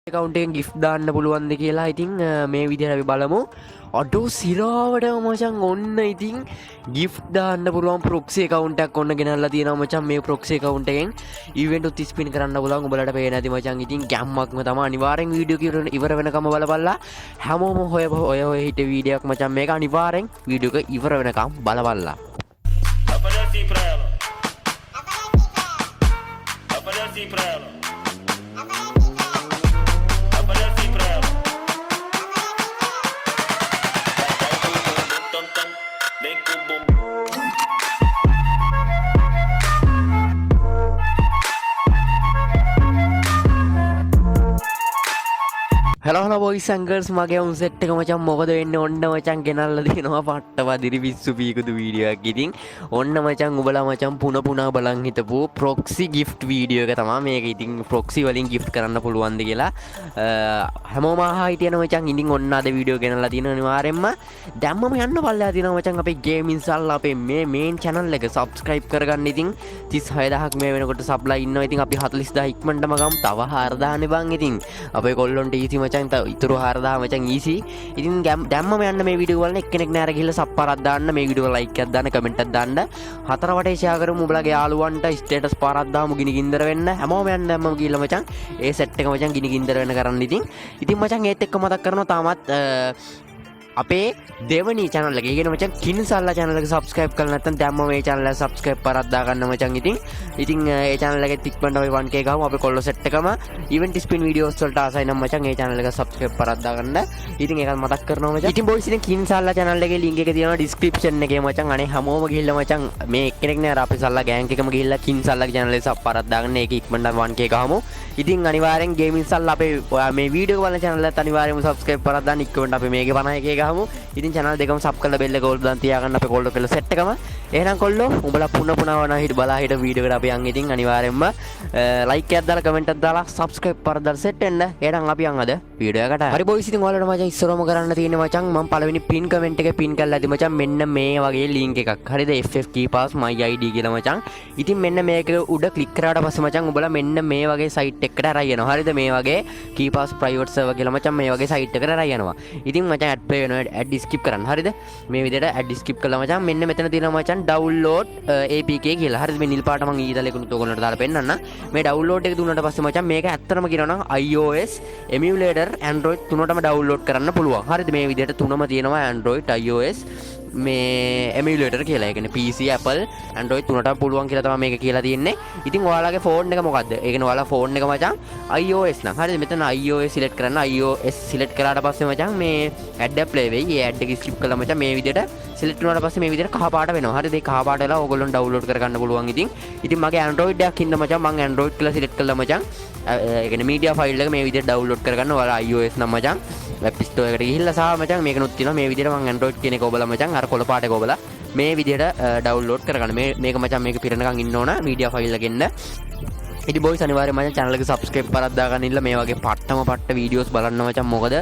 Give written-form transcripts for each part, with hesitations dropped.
account එකෙන් gift දාන්න පුළුවන්ද කියලා. ඉතින් මේ විදිහට අපි බලමු. අඩෝ සිරාවට මචං ඔන්න ඉතින් gift දාන්න පුළුවන් proxy account එකක් ඔන්න ගෙනල්ලා තියෙනවා මචං. මේ proxy account එකෙන් event උත් spin කරන්න පුළුවන්. ඔයාලට පේන්නේ නැති මචං. ඉතින් ගැම්මක්ම තමයි. අනිවාර්යෙන් වීඩියෝ එක ඉවර වෙනකම් බලපල්ලා. හැමෝම ඔය හිට වීඩියෝ එකක් මචං. මේක අනිවාර්යෙන් වීඩියෝ එක ඉවර වෙනකම් බලපල්ලා. Apareci pra ela. Apareci pra ela. Apareci pra ela. Vem com o bumbum. hello boys and girls මගේ උන් සෙට් එක මචං මොකද වෙන්නේ ඔන්න මචං ගෙනල්ලා දිනවා පට්ටවදිරි පිස්සු පීකුදු වීඩියෝ එකක්. ඉතින් ඔන්න මචං උඹලා මචං පුන බලන් හිටපු proxy gift වීඩියෝ එක තමයි මේක. ඉතින් proxy වලින් gift කරන්න පුළුවන්ද කියලා හැමෝම අහා හිටියන මචං. ඉතින් ඔන්න අද වීඩියෝ ගෙනල්ලා තියෙනවා අනිවාර්යෙන්ම. දැම්මම යන්න පල්ලා තියෙනවා මචං අපේ gaming සල්ලා අපේ මේ main channel එක subscribe කරගන්න. ඉතින් 36000ක් මේ වෙනකොට subලා ඉන්නවා. ඉතින් අපි 40000 ඉක්මනටම ගමු. තව 4000 නේ බං. ඉතින් අපේ කොල්ලොන්ට easy මචං ඉතුරු 4000 මචං easy. ඉතින් දැම්මම යන්න මේ වීඩියෝ බලන්න. එක්කෙනෙක් නෑර ගිහලා සප්පාරක් දාන්න, මේ වීඩියෝ like එකක් දාන්න, comment එකක් දාන්න, හතර වටේ share කරමු. උඹලගේ යාළුවන්ට status පාරක් දාමු ගිනි ගින්දර වෙන්න. හැමෝම යන්න දැම්මම ගිහලා මචං ඒ set එක මචං ගිනි ගින්දර වෙන්න කරන්න. ඉතින් මචං ඒත් එක්ක මතක් කරනවා තාමත් අපේ දෙවනි channel එක. ඒ කියන්නේ මචං කින්සල්ලා channel එක subscribe කරලා නැත්නම් දැම්ම මේ channel එක subscribe කරලා දාගන්න මචං. ඉතින් ඒ channel එකෙත් ඉක්මනට ඔය 1k ගහමු. අපේ කොල්ල set එකම event spin videos වලට ආසයි නම් මචං ඒ channel එක subscribe කරලා දාගන්න. ඉතින් ඒකත් මතක් කරනවා මචං. ඉතින් boys ඉතින් කින්සල්ලා channel එකේ link එක තියෙනවා description එකේ මචං. අනේ හැමෝම ගිහිල්ලා මචං මේ එක්කෙනෙක් නෑ අර අපේ සල්ලා gang එකම ගිහිල්ලා කින්සල්ලා channel එක sub කරලා දාගන්න. ඒක ඉක්මනට 1k ගහමු. ඉතින් අනිවාර්යෙන් gaming සල්ලා අපේ ඔයා මේ වීඩියෝ බලන channel එකත් අනිවාර්යෙන්ම subscribe කරලා දාන්න. ඉක්මනට අපි මේකේ 51k ගහමු. ඉතින් channel දෙකම sub කරලා bell එක ඕල් දාන් තියාගන්න අපේ කොල්ලෝ කියලා set එකම. එහෙනම් කොල්ලෝ උඹලා පුන වන හිට බලා හිට වීඩියෝ එකට අපි යන්. ඉතින් අනිවාර්යෙන්ම like එකක් දාලා comment එකක් දාලා subscribe කරලා දාලා set වෙන්න. එහෙනම් අපි යන් අද වීඩියෝ එකට. හරි boys ඉතින් ඔයාලට මචං ඉස්සරවම කරන්න තියෙන්නේ මචං මම පළවෙනි pin comment එකේ pin කරලා ඇති මචං මෙන්න මේ වගේ link එකක්. හරිද? FF Keepass my id කියලා මචං. ඉතින් මෙන්න මේක උඩ click කරාට පස්සේ මචං උඹලා මෙන්න මේ වගේ site එකකට අරයි යනවා. හරිද? මේ වගේ Keepass private server කියලා මචං මේ වගේ site එකකට අරයි යනවා. ඉතින් මචං ad play වෙනවා ad skip කරන්න. හරිද? මේ විදිහට ad skip කළා මචං. මෙන්න මෙතන තියෙනවා මචං download APK කියලා. හරිද? මේ නිල් පාට මම ඊතල එකනුත් ඔයගොල්ලන්ට දාලා පෙන්නන්න. මේ download එක දුන්නාට පස්සේ මචං මේක ඇත්තටම කියනවා නම් iOS emulator Android තුනටම download කරන්න පුළුවන්. හරිද? මේ විදිහට තුනම තියෙනවා Android iOS මේ emulator කියලා. ඒ කියන්නේ PC Apple Android තුනටම පුළුවන් කියලා තමයි මේක කියලා තියෙන්නේ. ඉතින් ඔයාලගේ ෆෝන් එක මොකද්ද? ඒ කියන්නේ ඔයාලා ෆෝන් එක මචං iOS නම්. හරිද? මෙතන iOS select කරන්න. iOS select කරාට පස්සේ මචං මේ ad එක play වෙයි. ඒ ad එක skip කළා මචං මේ විදිහට select වුණාට පස්සේ මේ විදිහට කහ පාට වෙනවා. හරිද? ඒ කහ පාට වෙලා ඕගොල්ලෝ download කරගන්න පුළුවන්. ඉතින් මගේ Android එකක් ඉන්න මචං මම Android කියලා select කළා මචං. ඒ කියන්නේ media file එක මේ විදිහට download කරගන්න. ඔයාලා iOS නම් මචං App Store එකට ගිහිල්ලා සහ මචං මේකනොත් තියෙනවා මේ විදිහට මම Android කියන එක ඔබලා මචං අර කොළ පාට එක ඔබලා මේ විදිහට download කරගන්න. මේක මචං මේක පිරෙනකන් ඉන්න ඕන media file එකෙන්. ඉතින් boys අනිවාර්යයෙන් මචං channel එක subscribe කරලා දාගන්න ඉන්න මේ වගේ පට්ට videos බලන්න මචං. මොකද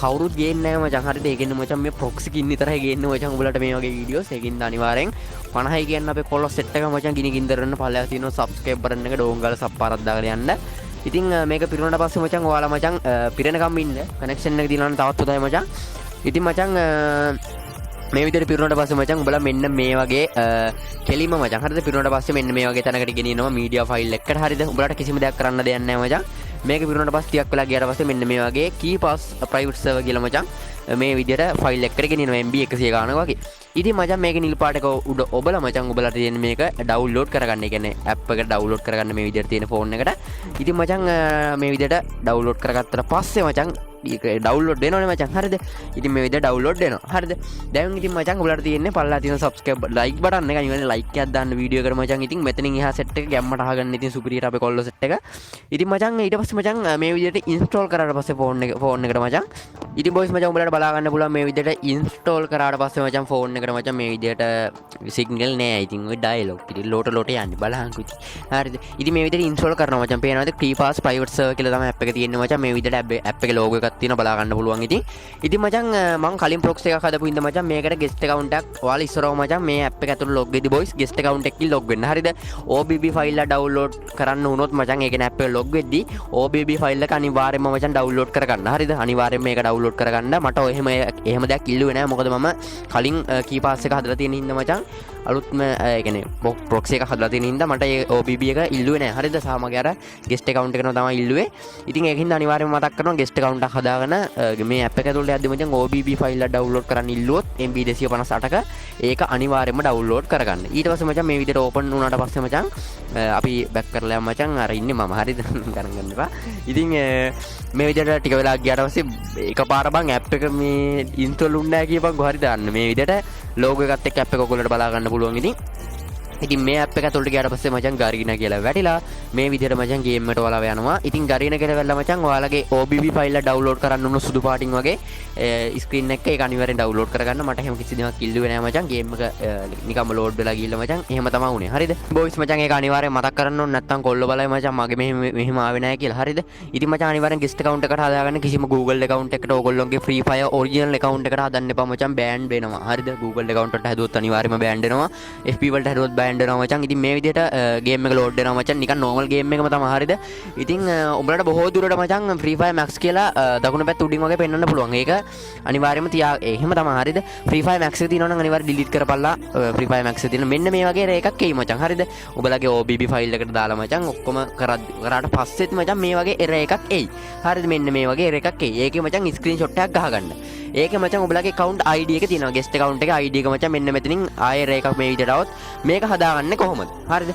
කවුරුත් ගේන්නේ නැහැ මචං. හරිද? ඒකෙන් මචං මේ proxy කින් විතරයි ගේන්නේ මචං උඹලට මේ වගේ videos. ඒකින්ද අනිවාර්යෙන් 50යි කියන්න අපේ කොල්ල set එක මචං ගිනි ගින්දර වෙන්න පල්ලෙහා තියෙනවා subscribe button එක ඩෝන් ගාලා sub පාරක් දාගෙන යන්න. ඉතින් මේක පිරුණාට පස්සේ මචං ඔයාලා මචං පිරෙනකම් ඉන්න connection එක දිනවන්න තවත් හොඳයි මචං. ඉතින් මචං මේ විදිහට පිරුණාට පස්සේ මචං උඹලා මෙන්න මේ වගේ කෙලිම මචං. හරිද? පිරුණාට පස්සේ මෙන්න මේ වගේ තැනකට ගෙනියනවා media file එකකට. හරිද? උඹලට කිසිම දෙයක් කරන්න දෙයක් නැහැ මචං. මේක පිරුණාට පස්සේ ටිකක් වෙලා ගියාට පස්සේ මෙන්න මේ වගේ Keepass private server කියලා මචං මේ විදිහට ෆයිල් එකකට ගෙනියනවා MB 100 ගානක් වගේ. ඉතින් මචං මේක නිල් පාට එක උඩ ඔබලා මචං ඔබලට තියෙන මේක ඩවුන්ලෝඩ් කරගන්න. ඒ කියන්නේ app එක ඩවුන්ලෝඩ් කරගන්න මේ විදිහට තියෙන ෆෝන් එකට. ඉතින් මචං මේ විදිහට ඩවුන්ලෝඩ් කරගත්තට පස්සේ මචං ඒක ඩවුන්ලෝඩ් වෙනවනේ මචං. හරිද? ඉතින් මේ විදිහට ඩවුන්ලෝඩ් වෙනවා. හරිද? දැන් ඉතින් මචං ඔබලට තියෙන්නේ පල්ලා තියෙන subscribe like button එක. අනිවාර්යෙන් like එකක් දාන්න වීඩියෝ එකට මචං. ඉතින් මෙතනින් එහා set එක ගැම්මට අහගන්න. ඉතින් සුපිරියට අපේ කොල්ලෝ set එක. ඉතින් මචං ඊට පස්සේ මචං මේ විදිහට install කරාට පස්සේ ෆෝන් එකට මචං ඉතින් බොයිස් මචං උඹලට බලා ගන්න පුළුවන් මේ විදිහට ඉන්ස්ටෝල් කරාට පස්සේ මචං ෆෝන් එකට මචං මේ විදිහට සිග්නල් නෑ. ඉතින් ඔය ඩයලොග් ඉතින් ලෝට යන්නේ බලහන්කෝ ඉතින්. හරිද? ඉතින් මේ විදිහට ඉන්ස්ටෝල් කරනවා මචං. පේනවාද? ක්‍රීපාස් ප්‍රයිවට් සර්වර් කියලා තමයි ඇප් එක තියෙන්නේ මචං. මේ විදිහට ඇප් එකේ ලෝගෝ එකක් තියෙනවා බලා ගන්න පුළුවන් ඉතින්. ඉතින් මචං මම කලින් ප්‍රොක්සි එකක් හදපු හින්දා මචං මේකට ගෙස්ට් account එකක් ඔයාලා ඉස්සරව මචං මේ ඇප් එක ඇතුළේ ලොග් වෙද්දි බොයිස් ගෙස්ට් account එකකින් ලොග් වෙන්න. හරිද? OBB ෆයිල් එක ඩවුන්ලෝඩ් කරන්න වුණොත් මචං ඒකේ ඇප් එක ලොග් වෙද්දි OBB ෆයිල් එක අනිවාර්යයෙන්ම මචං ඩවුන්ලෝඩ් කරගන්න. හරිද? අනිවාර්යයෙන්ම මේක ඩවුන්ලෝඩ් කරගන්න. මට එහෙම දෙයක් ඉල්ලුවේ නෑ. මොකද මම කලින් කීපාස් එක හදලා තියෙන හින්දා මචං අලුත්ම ඒ කියන්නේ ප්‍රොක්සි එක හදලා තියෙන හින්දා මට ඒ OBB එක ඉල්ලුවේ නෑ. හරිද? සාමගේ අර ගෙස්ට් account එකනම තමයි ඉල්ලුවේ. ඉතින් ඒකින්ද අනිවාර්යයෙන්ම මතක් කරනවා ගෙස්ට් account එකක් හදාගෙන මේ ඇප් එක ඇතුළට යද්දි මචං OBB ෆයිල් එක ඩවුන්ලෝඩ් කරන්න ඉල්ලුවොත් MB 258ක ඒක අනිවාර්යයෙන්ම ඩවුන්ලෝඩ් කරගන්න. ඊට පස්සේ මචං මේ විදිහට ඕපන් වුණාට පස්සේ මචං අපි බැක් කරලා යමු මචං. අර ඉන්නේ මම. හරිද? ගණන් ගන්න එපා. ඉතින් මේ විදිහට ටික වෙලා ගියාට පස්සේ එකපාර බං ඇප් එක මේ ඉන්ස්ටෝල් වුන්නේ නැහැ කියපන්. හරිද? අන්න මේ විදිහට ලෝගෝ එකත් එක්ක ඇප් එක ඔයගොල්ලන්ට බලා ගන්න පුළුවන් ඉතින්. ඉතින් මේ ඇප් එක ඇතුළට ගියාට පස්සේ මචං ගාරිනා කියලා වැටිලා මේ විදිහට මචං ගේම් එකට ඔයාලා යනවා. ඉතින් ගාරිනා කියලා වෙලා මචං ඔයාලගේ OBB ෆයිල් එක ඩවුන්ලෝඩ් කරන්න උණු සුදු පාටින් වගේ ස්ක්‍රීන් එක ඒක අනිවාර්යෙන් ඩවුන්ලෝඩ් කරගන්න. මට එහෙම කිසි දෙයක් ඉල්ලුවේ නෑ මචං. ගේම් එක නිකම්ම ලෝඩ් වෙලා ගිහිල්ලා මචං එහෙම තමයි උනේ. හරිද? බොයිස් මචං ඒක අනිවාර්යෙන් මතක් කරන්න ඕනේ. නැත්තම් කොල්ල බලයි මචං මගේ මෙහෙම ආවේ නෑ කියලා. හරිද? ඉතින් මචං අනිවාර්යෙන් ගෙස්ට් account එකට හදාගන්න. කිසිම Google account එකකට ඕගොල්ලෝගේ Free Fire original account එකට හදන්න එපා මචං. බෑන්ඩ් වෙනවා. හරිද? Google account එකට හැදුවොත් අනිවාර්යෙන්ම බෑන්ඩ් වෙනවා. FB වලට හැදුවොත් බෑන්ඩ් වෙනවා මචං. ඉතින් මේ විදිහට ගේම් එක ලෝඩ් වෙනවා මචං. නිකන් normal ගේම් එකම තමයි. හරිද? ඉතින් උඹලට බොහෝ දුරට මචං Free Fire Max කියලා දකුණු පැත්ත උඩින් වගේ පෙන්වන්න පුළුවන්. ඒක අනිවාර්යයෙන්ම එහෙම තමයි. හරිද? Free Fire Max එක තියෙනවා නම් අනිවාර්යයෙන් delete කරපල්ලා. Free Fire Max එක තියෙන මෙන්න මේ වගේ එකක් එයි මචං. හරිද? ඔබලගේ OBB ෆයිල් එකට දාලා මචං ඔක්කොම කරාට පස්සෙත් මචං මේ වගේ error එකක් එයි. හරිද? මෙන්න මේ වගේ error එකක් එයි. ඒකේ මචං screenshot එකක් ගහගන්න. ඒක මචං ඔබලගේ account ID එක තියෙනවා. guest account එකේ ID එක මචං මෙන්න මෙතනින් ආයෙ error එකක් මේ විදිහට આવොත් මේක හදාගන්නේ කොහොමද? හරිද?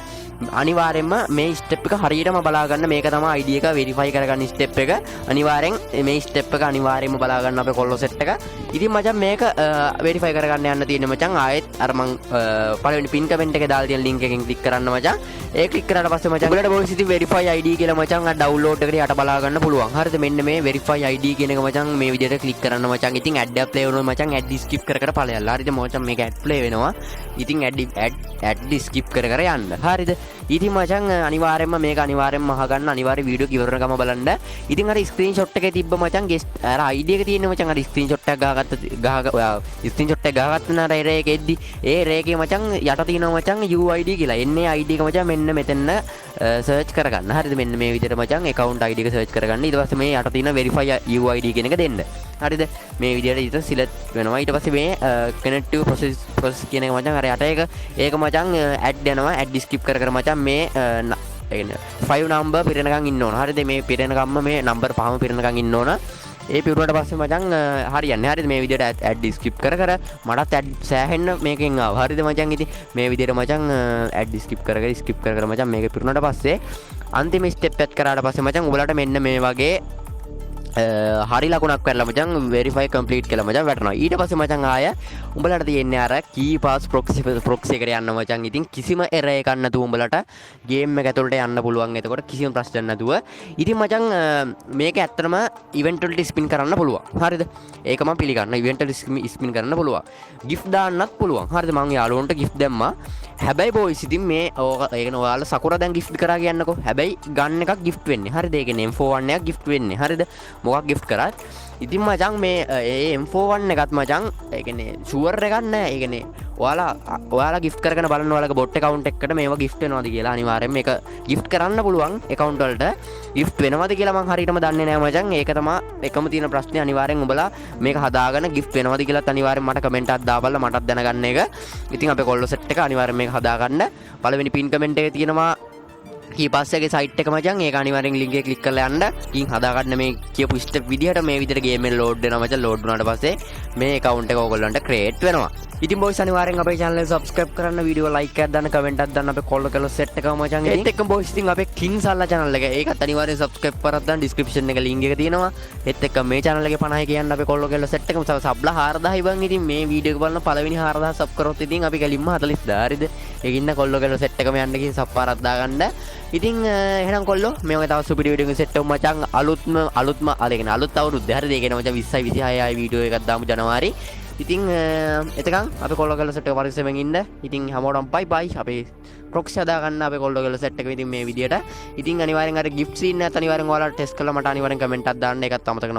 අනිවාර්යෙන්ම මේ ස්ටෙප් එක හරියටම බලා ගන්න. මේක තමයි ID එක වෙරිෆයි කරගන්න ස්ටෙප් එක. අනිවාර්යෙන් මේ ස්ටෙප් එක අනිවාර්යෙන්ම බලා ගන්න අපේ කොල්ලෝ සෙට් එක. ඉතින් මචං මේක වෙරිෆයි කරගන්න යන්න තියෙන්නේ මචං. ආයෙත් අර මං පළවෙනි පින් කමෙන්ට් එකේ දාලා තියෙන link එකෙන් ක්ලික් කරන්න මචං. ඒ ක්ලික් කරාට පස්සේ මචං ඔයාලට බොයිස් ඉතින් වෙරිෆයි ID කියලා මචං අර ඩවුන්ලෝඩ් එකට යට බලා ගන්න පුළුවන්. හරිද? මෙන්න මේ වෙරිෆයි ID කියන එක මචං මේ විදිහට ක්ලික් කරන්න මචං. ඉතින් ඇඩ් ප්ලේ වෙනවා මචං. ඇඩ් ස්කිප් කර කර ඵලයල්ලා. හරිද? මචං මේක ඇඩ් ප්ලේ වෙනවා. ඉතින් ඇඩ් ස්කිප් කර කර යන්න. හරිද? ඉතින් මචං අනිවාර්යෙන්ම මේක අනිවාර්යෙන්ම අහගන්න. අනිවාර්ය වීඩියෝ ඉවරන ගම බලන්න. ඉතින් අර ස්ක්‍රීන්ෂොට් එකේ තිබ්බ මචං අර ID එක තියෙන මචං අර ස්ක්‍රීන්ෂොට් එකක් ස්ක්‍රීන්ෂොට් එක ගහගත්ත නා රේ එක එද්දි ඒ රේකේ මචං යට තියෙනවා මචං UID කියලා. එන්නේ ID එක මචං මෙන්න මෙතන සර්ච් කරගන්න. හරිද? මෙන්න මේ විදිහට මචං account ID එක සර්ච් කරගන්න. ඊට පස්සේ මේ යට තියෙන verify UID කියන එක දෙන්න. හරිද? මේ විදිහට ඊට සිලෙක්ට් වෙනවා. ඊට පස්සේ මේ connect to process කියන එක මචං අර යට ඒක මචං add යනවා. add skip කර කර මචං මේ 5 number පිරෙනකන් ඉන්න ඕන. හරිද? මේ පිරෙනකම්ම මේ number 5ම පිරෙනකන් ඉන්න ඕන. ඒ පිරුණාට පස්සේ මචං හරියන්නේ. හරිද? මේ විදිහට add skip කර කර මටත් add සෑහෙන්න මේකෙන් ආවා. හරිද මචං? ඉතින් මේ විදිහට මචං add skip කර කර මචං මේක පිරුණාට පස්සේ අන්තිම ස්ටෙප් එකත් කරාට පස්සේ මචං ඔයාලට මෙන්න මේ වගේ හරි ලකුණක් කරලා මචං verify complete කියලා මචං වැටෙනවා. ඊට පස්සේ මචං ආය උඹලට තියෙන්නේ අර key pass proxy එකට යන්න මචං. ඉතින් කිසිම error එකක් නැතුව උඹලට game එක ඇතුළට යන්න පුළුවන්. එතකොට කිසිම ප්‍රශ්නයක් නැතුව. ඉතින් මචං මේක ඇත්තටම event වලට spin කරන්න පුළුවන්. හරිද? ඒක මම පිළිගන්නවා. event වලට spin කරන්න පුළුවන්. gift දාන්නත් පුළුවන්. හරිද? මම යාළුවන්ට gift දැම්මා. හැබැයි boys ඉතින් මේ ඒ කියන්නේ ඔයාලා සකුරා දැන් gift කරා කියන්නකෝ. හැබැයි ගන්න එකක් gift වෙන්නේ. හරිද? ඒ කියන්නේ M41 එකක් gift වෙන්නේ. හරිද? මොකක් gift කරත් ඉතින් මචං මේ M41 එකත් මචං ඒ කියන්නේ ෂුවර් එකක් නැහැ. ඒ කියන්නේ ඔයාලා gift කරගෙන බලන්න ඔයාලගේ bot account එකකට මේවා gift වෙනවද කියලා. අනිවාර්යෙන් මේක gift කරන්න පුළුවන් account වලට. gift වෙනවද කියලා මං හරියටම දන්නේ නැහැ මචං. ඒක තමයි එකම තියෙන ප්‍රශ්නේ. අනිවාර්යෙන් ඔබලා මේක හදාගෙන gift වෙනවද කියලාත් අනිවාර්යෙන් මට කමෙන්ට් එකක් දාපල්ලා මටත් දැනගන්න එක. ඉතින් අපේ කොල්ලෝ සෙට් එක අනිවාර්යෙන් මේක හදාගන්න. පළවෙනි පින් කමෙන්ට් එකේ තියෙනවා කීපාස්ගේ සයිට් එක මචං. ඒක අනිවාර්යෙන් link එක ක්ලික් කරලා යන්න. ඉතින් හදාගන්න මේ කියපු ස්ටෙප් විදිහට මේ විදිහට ගේම් එක ලෝඩ් වෙනවා මචං. ලෝඩ් වුණාට පස්සේ මේ account එක ඕගොල්ලන්ට create වෙනවා. ඉතින් boys අනිවාර්යෙන් අපේ channel එක subscribe කරන්න, වීඩියෝ like එකක් දාන්න, comment එකක් දාන්න අපේ කොල්ල කෙල්ල set එක මචං. ඒත් එක්කම boys ඉතින් අපේ King Salla channel එක ඒකත් අනිවාර්යෙන් subscribe කරලා දාන්න. description එක link එක තියෙනවා. ඒත් එක්ක මේ channel එකේ 50 කියන්න අපේ කොල්ල කෙල්ල set එකම සබ්ලා 4000යි බං. ඉතින් මේ වීඩියෝ එක බලන පළවෙනි 4000 sub කරොත් ඉතින් අපි කලින්ම 40000. හරිද? ඒකින්න කොල්ලෝ කියලා සෙට් එකම යන්න ගිහින් සප්පාරක් දාගන්න. ඉතින් එහෙනම් කොල්ලෝ මේ වගේ තව සුපිරි වීඩියෝ එකකින් සෙට් වෙමු මචං. අලුත්ම අලුත් අවුරුද්ද හරිද? ඒ කියන්නේ මචං 20යි 26යි වීඩියෝ එකක් දාමු ජනවාරි. ඉතින් එතකන් අපි කොල්ලෝ කියලා සෙට් එක පරිස්සමෙන් ඉන්න. ඉතින් හැමෝටම බයි බයි. අපේ ප්‍රොක්සි හදා ගන්න අපේ කොල්ලෝ කියලා සෙට් එක ඉතින් මේ විදියට. ඉතින් අනිවාර්යෙන් අර ගිෆ්ට් සීන් එකත් අනිවාර්යෙන් ඔයාලා ටෙස්ට් කරලා මට අනිවාර්යෙන් කමෙන්ට් එකක් දාන්න. ඒකත් අමතක